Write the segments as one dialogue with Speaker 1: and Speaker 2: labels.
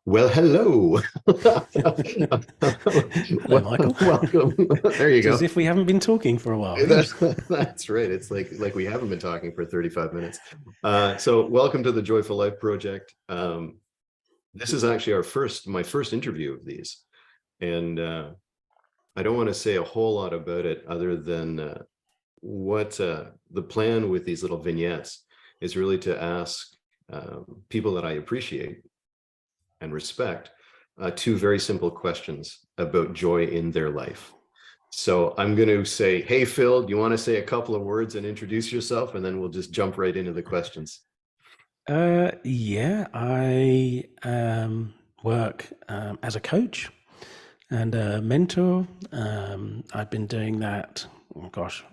Speaker 1: Well, hello.
Speaker 2: Hello, Michael.
Speaker 1: Welcome. There you
Speaker 2: It's as
Speaker 1: go.
Speaker 2: if we haven't been talking for a while.
Speaker 1: That's
Speaker 2: Yes.
Speaker 1: that's right. It's like we haven't been talking for 35 minutes. So welcome to the Joyful Life Project. This is actually my first interview of these, and I don't want to say a whole lot about it other than what the plan with these little vignettes is really to ask people that I appreciate and respect two very simple questions about joy in their life. So I'm going to say, hey, Phil, do you want to say a couple of words and introduce yourself? And then we'll just jump right into the questions.
Speaker 2: Yeah, I work as a coach and a mentor. I've been doing that, oh gosh,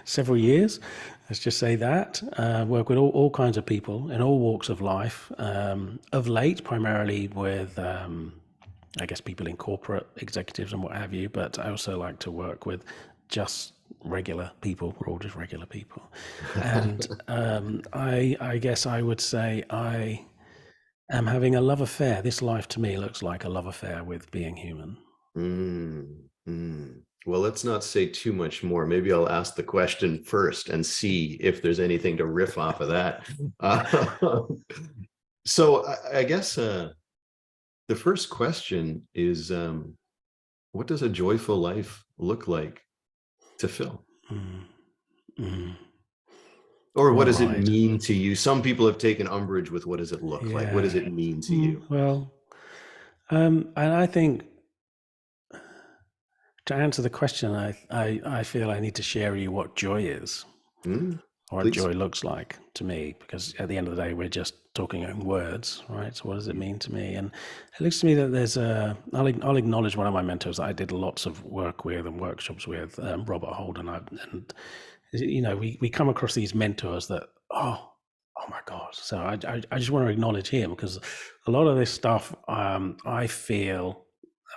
Speaker 2: several years. Let's just say that. Work with all kinds of people in all walks of life. Of late, primarily with, I guess, people in corporate executives and what have you, but I also like to work with just regular people. We're all just regular people. And I guess I would say I am having a love affair. This life to me looks like a love affair with being human.
Speaker 1: Mm, mm. Well, let's not say too much more. Maybe I'll ask the question first and see if there's anything to riff off of that. Uh, so I guess the first question is, what does a joyful life look like to Phil?
Speaker 2: Mm, mm.
Speaker 1: Or what
Speaker 2: Well,
Speaker 1: does it
Speaker 2: right.
Speaker 1: mean to you? Some people have taken umbrage with what does it look like? What
Speaker 2: Yeah.
Speaker 1: does it mean to you?
Speaker 2: Well, and I think to answer the question, I feel I need to share you what joy is
Speaker 1: Hmm?
Speaker 2: or what
Speaker 1: Please.
Speaker 2: joy looks like to me, because at the end of the day, we're just talking in words, right? So what does it mean to me? And it looks to me that I'll acknowledge one of my mentors that I did lots of work with and workshops with, Robert Holden. And we come across these mentors that, oh my God. So I just want to acknowledge him because a lot of this stuff, I feel,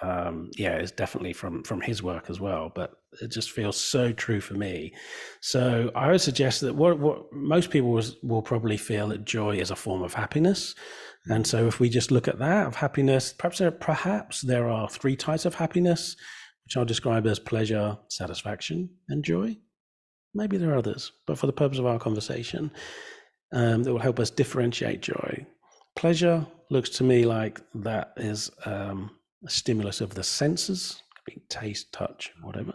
Speaker 2: yeah, it's definitely from his work as well, but it just feels so true for me. So I would suggest that what most people will probably feel that joy is a form of happiness. And
Speaker 1: Mm,
Speaker 2: so if we just look at that of happiness, perhaps there are three types of happiness, which I'll describe as pleasure, satisfaction, and joy. Maybe there are others, but for the purpose of our conversation, that will help us differentiate joy. Pleasure looks to me like that is a stimulus of the senses, could be taste, touch, whatever.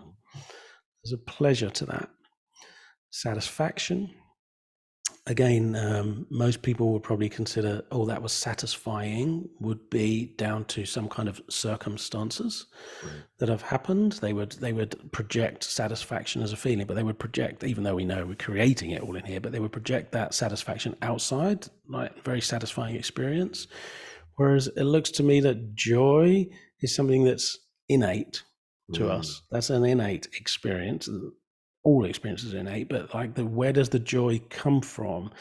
Speaker 2: There's a pleasure to that. Satisfaction, again, most people would probably consider, oh, that was satisfying, would be down to some kind of circumstances
Speaker 1: right.
Speaker 2: that have happened. They would project satisfaction as a feeling, but they would project, even though we know we're creating it all in here, but they would project that satisfaction outside, like very satisfying experience. Whereas it looks to me that joy is something that's innate to
Speaker 1: Mm,
Speaker 2: us. That's an innate experience. All experiences are innate, but like where does the joy come from?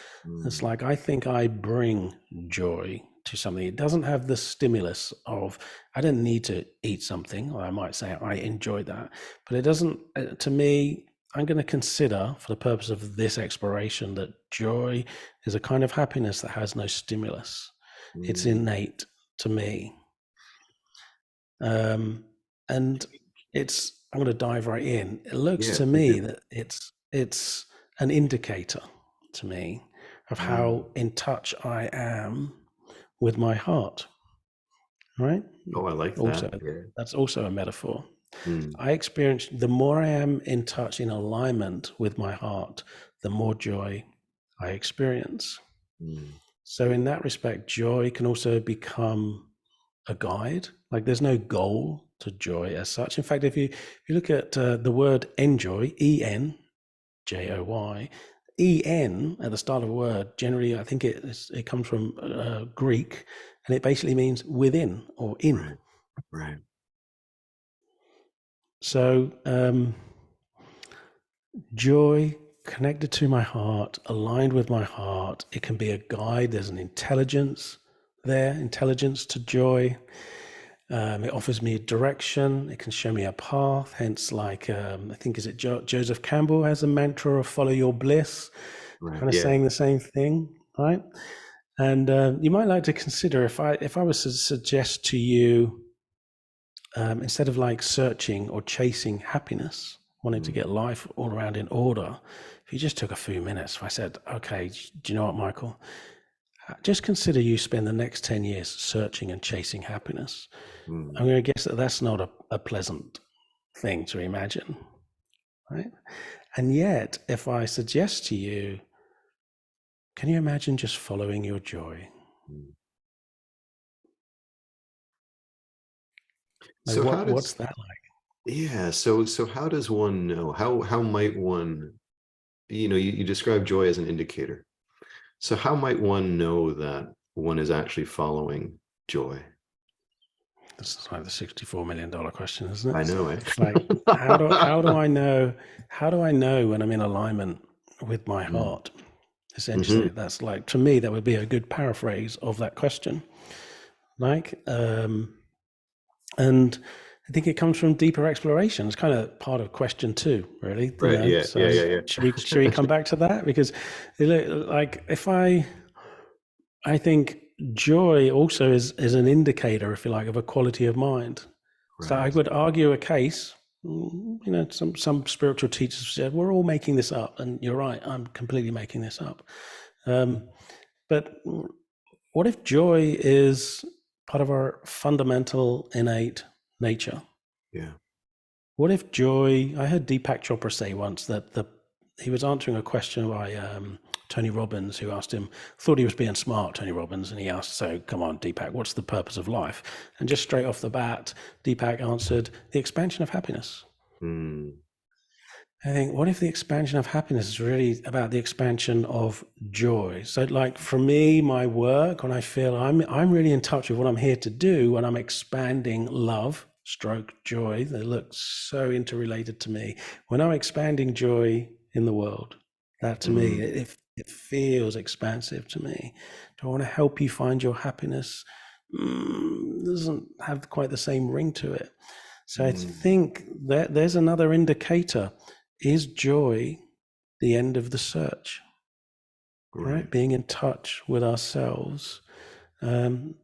Speaker 2: It's
Speaker 1: mm,
Speaker 2: like I think I bring joy to something. It doesn't have the stimulus of I don't need to eat something, or I might say I enjoy that, but it doesn't. To me, I'm going to consider, for the purpose of this exploration, that joy is a kind of happiness that has no stimulus. It's
Speaker 1: mm.
Speaker 2: innate to me, um, and it's. I'm going to dive right in. It looks
Speaker 1: Yeah,
Speaker 2: to
Speaker 1: please
Speaker 2: me
Speaker 1: do.
Speaker 2: that it's an indicator to me of
Speaker 1: Mm.
Speaker 2: how in touch I am with my heart. Right?
Speaker 1: Oh, I like
Speaker 2: Also,
Speaker 1: that. Yeah.
Speaker 2: that's also a metaphor.
Speaker 1: Mm,
Speaker 2: I experience the more I am in touch, in alignment with my heart, the more joy I experience.
Speaker 1: mm,
Speaker 2: So, in that respect, joy can also become a guide. Like, there's no goal to joy as such. In fact, if you look at the word enjoy, ENJOY, en at the start of a word, generally, I think it comes from Greek, and it basically means within or in.
Speaker 1: right, right.
Speaker 2: So, joy connected to my heart, aligned with my heart. It can be a guide. There's an intelligence there, intelligence to joy. It offers me direction. It can show me a path. Hence, like I think is it Joseph Campbell has a mantra of "follow your bliss,"
Speaker 1: Right.
Speaker 2: kind of
Speaker 1: Yeah.
Speaker 2: saying the same thing, right? And you might like to consider, if I was to suggest to you, instead of like searching or chasing happiness, wanting to
Speaker 1: Mm,
Speaker 2: get life all around in order, if you just took a few minutes, if I said, okay, do you know what, Michael? Just consider you spend the next 10 years searching and chasing happiness. I'm
Speaker 1: mm.
Speaker 2: going to guess that that's not a pleasant thing to imagine, right? And yet, if I suggest to you, can you imagine just following your joy?
Speaker 1: Mm.
Speaker 2: Like,
Speaker 1: So how
Speaker 2: what's
Speaker 1: does,
Speaker 2: that like?
Speaker 1: yeah, so how does one know? How might one, you describe joy as an indicator. So how might one know that one is actually following joy?
Speaker 2: This is like the $64 million question, isn't
Speaker 1: I
Speaker 2: it?
Speaker 1: know, eh?
Speaker 2: It's like, how do I know? How do I know when I'm in alignment with my
Speaker 1: Mm.
Speaker 2: heart? Essentially,
Speaker 1: Hmm.
Speaker 2: that's like, to me, that would be a good paraphrase of that question. Like, and I think it comes from deeper exploration. It's kind of part of question two, really.
Speaker 1: Right. Yeah. Yeah.
Speaker 2: So
Speaker 1: Yeah.
Speaker 2: should we come back to that? Because, like, if I think joy also is an indicator, if you like, of a quality of mind. So I
Speaker 1: Right.
Speaker 2: would argue a case. Some spiritual teachers said we're all making this up, and you're right. I'm completely making this up. But what if joy is part of our fundamental innate nature?
Speaker 1: Yeah.
Speaker 2: What if joy? I heard Deepak Chopra say once that he was answering a question by Tony Robbins, who asked him, thought he was being smart, Tony Robbins, and he asked, "So, come on, Deepak, what's the purpose of life?" And just straight off the bat, Deepak answered, "The expansion of happiness."
Speaker 1: Mm.
Speaker 2: I think, what if the expansion of happiness is really about the expansion of joy? So, like for me, my work, when I feel I'm really in touch with what I'm here to do, when I'm expanding love, stroke joy, they look so interrelated to me. When I'm expanding joy in the world, that to me,
Speaker 1: Mm.
Speaker 2: it feels expansive to me. Do I want to help you find your happiness? Doesn't have quite the same ring to it. So I
Speaker 1: Mm.
Speaker 2: think that there's another indicator. Is joy the end of the search? Right,
Speaker 1: Right.
Speaker 2: being in touch with ourselves. Um,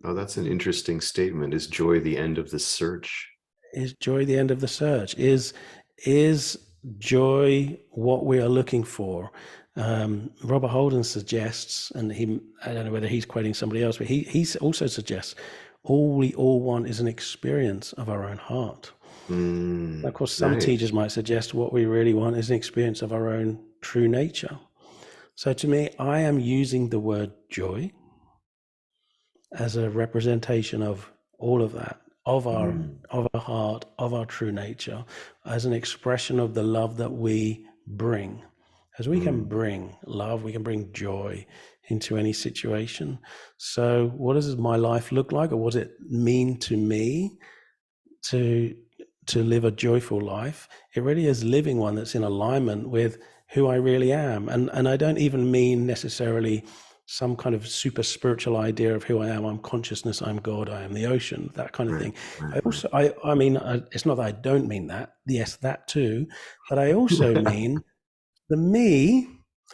Speaker 1: Oh, that's an interesting statement. Is joy the end of the search?
Speaker 2: is joy the end of the search? Is joy what we are looking for? Robert Holden suggests, and I don't know whether he's quoting somebody else, but he also suggests all we all want is an experience of our own heart. Of
Speaker 1: Mm.
Speaker 2: course, some
Speaker 1: Right.
Speaker 2: teachers might suggest what we really want is an experience of our own true nature. So to me, I am using the word joy as a representation of all of that,
Speaker 1: Mm.
Speaker 2: of our heart, of our true nature, as an expression of the love that we bring. As we can
Speaker 1: Mm.
Speaker 2: bring love, we can bring joy into any situation. So what does my life look like, or what does it mean to me to live a joyful life? It really is living one that's in alignment with who I really am. And I don't even mean necessarily some kind of super spiritual idea of who I am. I'm consciousness, I'm God, I am the ocean, that kind of
Speaker 1: Right.
Speaker 2: thing.
Speaker 1: Right.
Speaker 2: I
Speaker 1: Right.
Speaker 2: also, I mean, it's not that I don't mean that. Yes, that too. But I also mean the me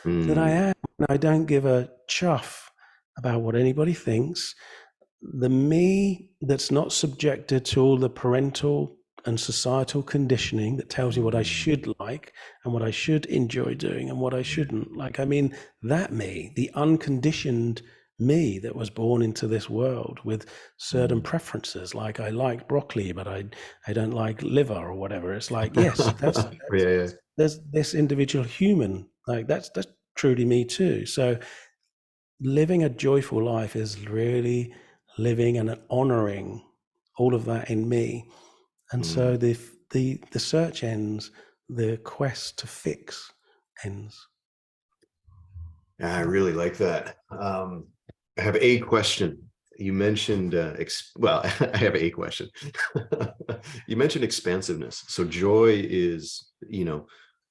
Speaker 2: that I
Speaker 1: Mm.
Speaker 2: am. And I don't give a chuff about what anybody thinks. The me that's not subjected to all the parental and societal conditioning that tells you what I
Speaker 1: Mm.
Speaker 2: should like and what I should enjoy doing and what I shouldn't like. I mean, that me, the unconditioned me that was born into this world with certain
Speaker 1: Mm.
Speaker 2: preferences, like I like broccoli, but I don't like liver or whatever. It's like, yes,
Speaker 1: Yeah. Yeah.
Speaker 2: there's this individual human, like that's truly me too. So living a joyful life is really living and honoring all of that in me. And so
Speaker 1: Mm.
Speaker 2: the search ends, the quest to fix ends.
Speaker 1: Yeah, I really like that. I have a question. You mentioned, well, I have a question. You mentioned expansiveness. So joy is,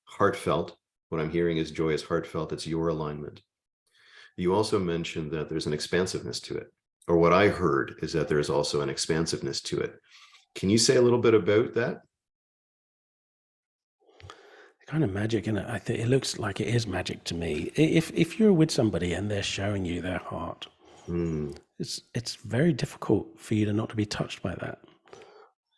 Speaker 1: heartfelt. What I'm hearing is joy is heartfelt. It's your alignment. You also mentioned that there's an expansiveness to it. Or what I heard is that there's also an expansiveness to it. Can you say a little bit about that?
Speaker 2: kind of magic, and I think it looks like it is magic to me. If you're with somebody and they're showing you their heart,
Speaker 1: Mm,
Speaker 2: it's very difficult for you to not to be touched by that.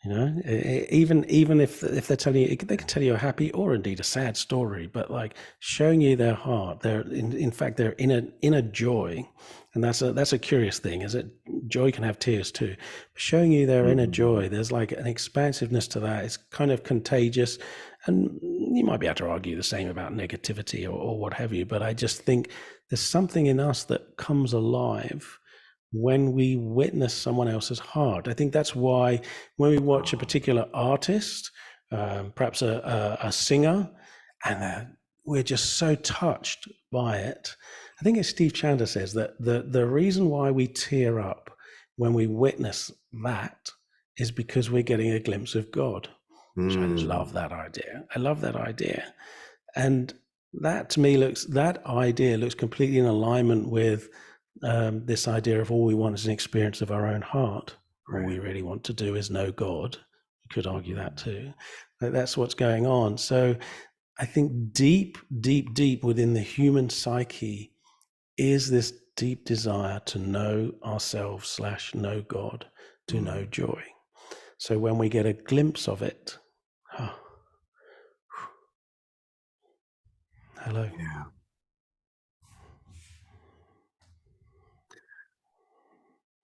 Speaker 2: You know, even if they're telling you, they can tell you a happy or indeed a sad story, but like showing you their heart, they're in fact they're in a joy, and that's a curious thing, is that joy can have tears too. Showing you their inner
Speaker 1: mhm.
Speaker 2: joy, there's like an expansiveness to that. It's kind of contagious, and you might be able to argue the same about negativity or what have you, but I just think there's something in us that comes alive when we witness someone else's heart. I think that's why when we watch a
Speaker 1: Oh,
Speaker 2: particular artist, perhaps a singer, and we're just so touched by it. I think it's Steve Chandler says that the reason why we tear up when we witness that is because we're getting a glimpse of God, which I love
Speaker 1: mm,
Speaker 2: that idea. I love that idea. And that to me that idea looks completely in alignment with this idea of all we want is an experience of our own heart. All we
Speaker 1: right.
Speaker 2: really want to do is know God. You could argue that
Speaker 1: Mhm.
Speaker 2: too. That's what's going on. So I think deep, deep, deep within the human psyche is this deep desire to know ourselves slash know God, to know
Speaker 1: Mm,
Speaker 2: joy. So when we get a glimpse of it, oh, hello.
Speaker 1: yeah.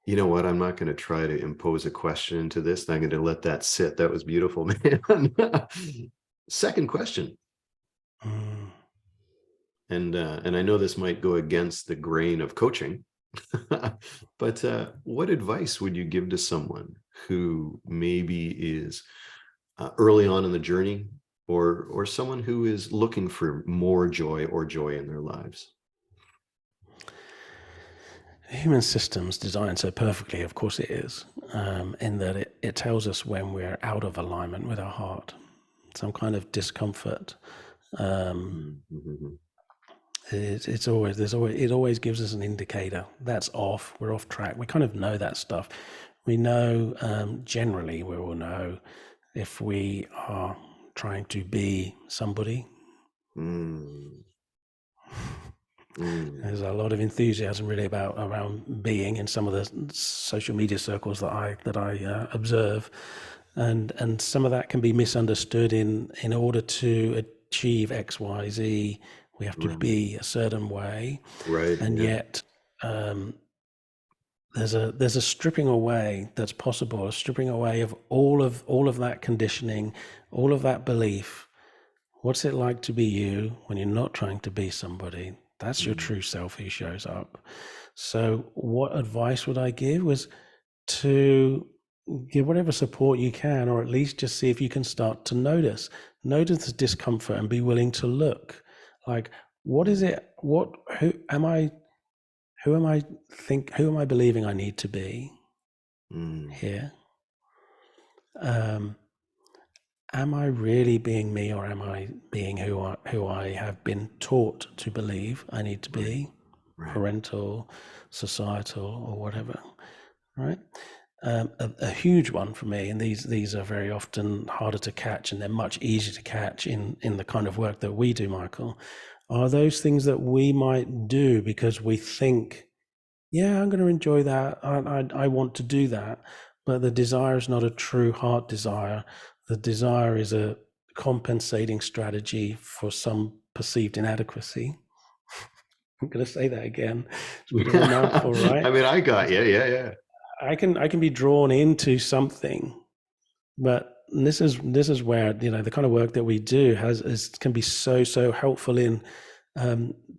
Speaker 1: You know what? I'm not going to try to impose a question into this. I'm going to let that sit. That was beautiful, man. Second question.
Speaker 2: Mm.
Speaker 1: And I know this might go against the grain of coaching, but what advice would you give to someone who maybe is early on in the journey, or someone who is looking for more joy or joy in their lives?
Speaker 2: Human systems designed so perfectly, of course it is, in that it tells us when we're out of alignment with our heart, some kind of discomfort. Um,
Speaker 1: Mm, mhm.
Speaker 2: it's always it always gives us an indicator that's off. We're off track. We kind of know that stuff. We know generally we will know if we are trying to be somebody.
Speaker 1: Mm, mm,
Speaker 2: There's a lot of enthusiasm really about around being in some of the social media circles that I observe, and some of that can be misunderstood in order to achieve X, Y, Z. We have to
Speaker 1: right,
Speaker 2: be a certain way,
Speaker 1: right,
Speaker 2: and
Speaker 1: yeah.
Speaker 2: yet um, there's a stripping away that's possible, a stripping away of all of that conditioning, all of that belief. What's it like to be you when you're not trying to be somebody? That's your
Speaker 1: Mm,
Speaker 2: true self who shows up. So, what advice would I give was to give whatever support you can, or at least just see if you can start to notice the discomfort and be willing to look. Like, what is
Speaker 1: mm,
Speaker 2: it? Who am I believing I need to be
Speaker 1: mm,
Speaker 2: here? Um, am I really being me, or am I being who I have been taught to believe I need to
Speaker 1: right,
Speaker 2: be,
Speaker 1: right.
Speaker 2: parental, societal, or whatever, right? A huge one for me, and these are very often harder to catch, and they're much easier to catch in the kind of work that we do, Michael, are those things that we might do because we think, yeah, I'm going to enjoy that. I want to do that. But the desire is not a true heart desire. The desire is a compensating strategy for some perceived inadequacy. I'm going to say that again. It's a bit of a mouthful, right?
Speaker 1: I mean, I got you. Yeah, yeah.
Speaker 2: I can be drawn into something, but this is where the kind of work that we do can be so helpful in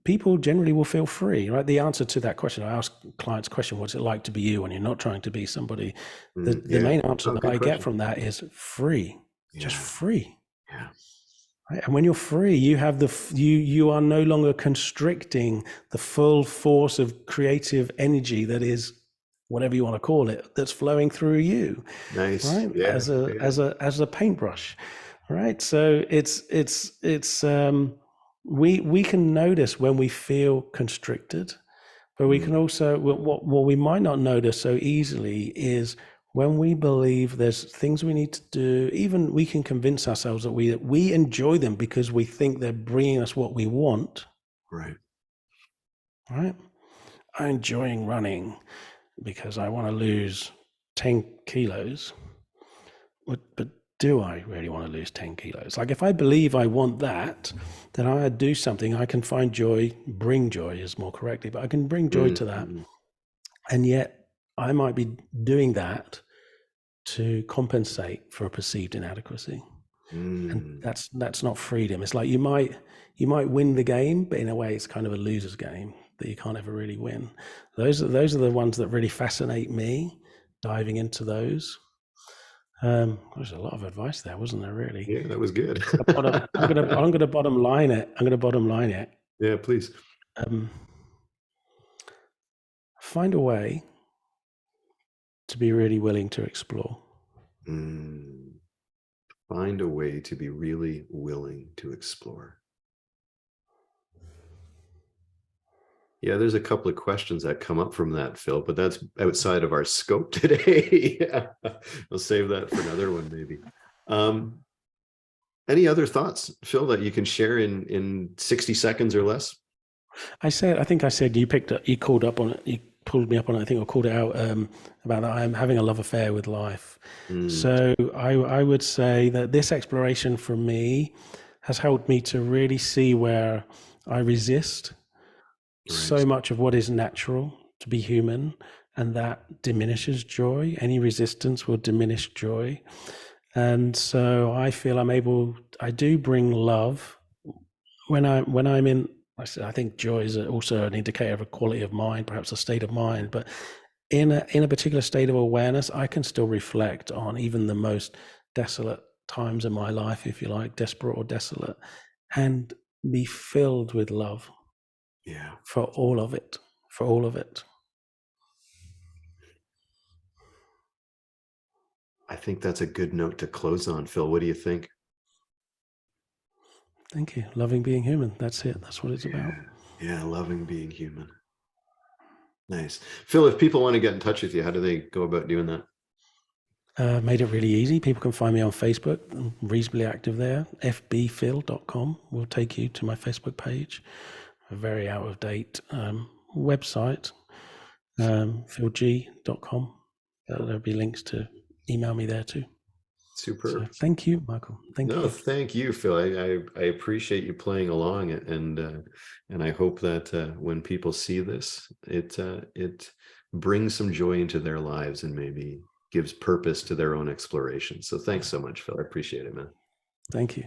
Speaker 2: people generally will feel free, right? The answer to that question, I ask clients question, what's it like to be you when you're not trying to be somebody? The
Speaker 1: Yeah.
Speaker 2: main answer
Speaker 1: Oh,
Speaker 2: that
Speaker 1: good
Speaker 2: I get
Speaker 1: question.
Speaker 2: from that is free, just
Speaker 1: Yeah,
Speaker 2: free.
Speaker 1: yeah.
Speaker 2: Right? And when you're free, you have you are no longer constricting the full force of creative energy that is whatever you want to call it, that's flowing through you,
Speaker 1: Nice.
Speaker 2: right?
Speaker 1: Yeah, yeah.
Speaker 2: As a paintbrush, right? So it's we can notice when we feel constricted, but we can
Speaker 1: Mm,
Speaker 2: also what we might not notice so easily is when we believe there's things we need to do, even we can convince ourselves that we enjoy them because we think they're bringing us what we want.
Speaker 1: Right.
Speaker 2: Right? I'm enjoying running because I want to lose 10 kilos. But do I really want to lose 10 kilos? Like, if I believe I want that, then I do something. I can find joy, bring joy is more correctly, but I can bring joy to that.
Speaker 1: Mm-hmm.
Speaker 2: And yet I might be doing that to compensate for a perceived inadequacy. And that's not freedom. It's like you might win the game, but in a way it's kind of a loser's game that you can't ever really win. Those are the ones that really fascinate me, diving into those. There's a lot of advice there, wasn't there, really?
Speaker 1: Yeah, that was good.
Speaker 2: I'm gonna bottom line it.
Speaker 1: Yeah, please.
Speaker 2: Find a way to be really willing to explore.
Speaker 1: Find a way to be really willing to explore. Yeah, there's a couple of questions that come up from that, Phil, but that's outside of our scope today. We'll save that for another one, maybe. Any other thoughts, Phil, that you can share in 60 seconds or less?
Speaker 2: I think I said you called up on it, you pulled me up on it, I think, or called it out, about that I'm having a love affair with life. So I would say that this exploration for me has helped me to really see where I resist so much of what is natural to be human, and that diminishes joy. Any resistance will diminish joy. And so I feel I do bring love when I'm in. I think joy is also an indicator of a quality of mind, perhaps a state of mind. But in a particular state of awareness, I can still reflect on even the most desolate times in my life, if you like, desperate or desolate, and be filled with love.
Speaker 1: Yeah.
Speaker 2: For all of it.
Speaker 1: I think that's a good note to close on, Phil. What do you think?
Speaker 2: Thank you. Loving being human. That's it. That's what it's about.
Speaker 1: Yeah, loving being human. Nice. Phil, if people want to get in touch with you, how do they go about doing that?
Speaker 2: Made it really easy. People can find me on Facebook. I'm reasonably active there. fbphil.com will take you to my Facebook page. A very out of date website. philg.com. There'll be links to email me there too.
Speaker 1: Superb.
Speaker 2: So thank you, Michael. Thank you.
Speaker 1: Thank you, Phil. I appreciate you playing along, and I hope that when people see this, it brings some joy into their lives and maybe gives purpose to their own exploration. So thanks so much, Phil. I appreciate it, man.
Speaker 2: Thank you.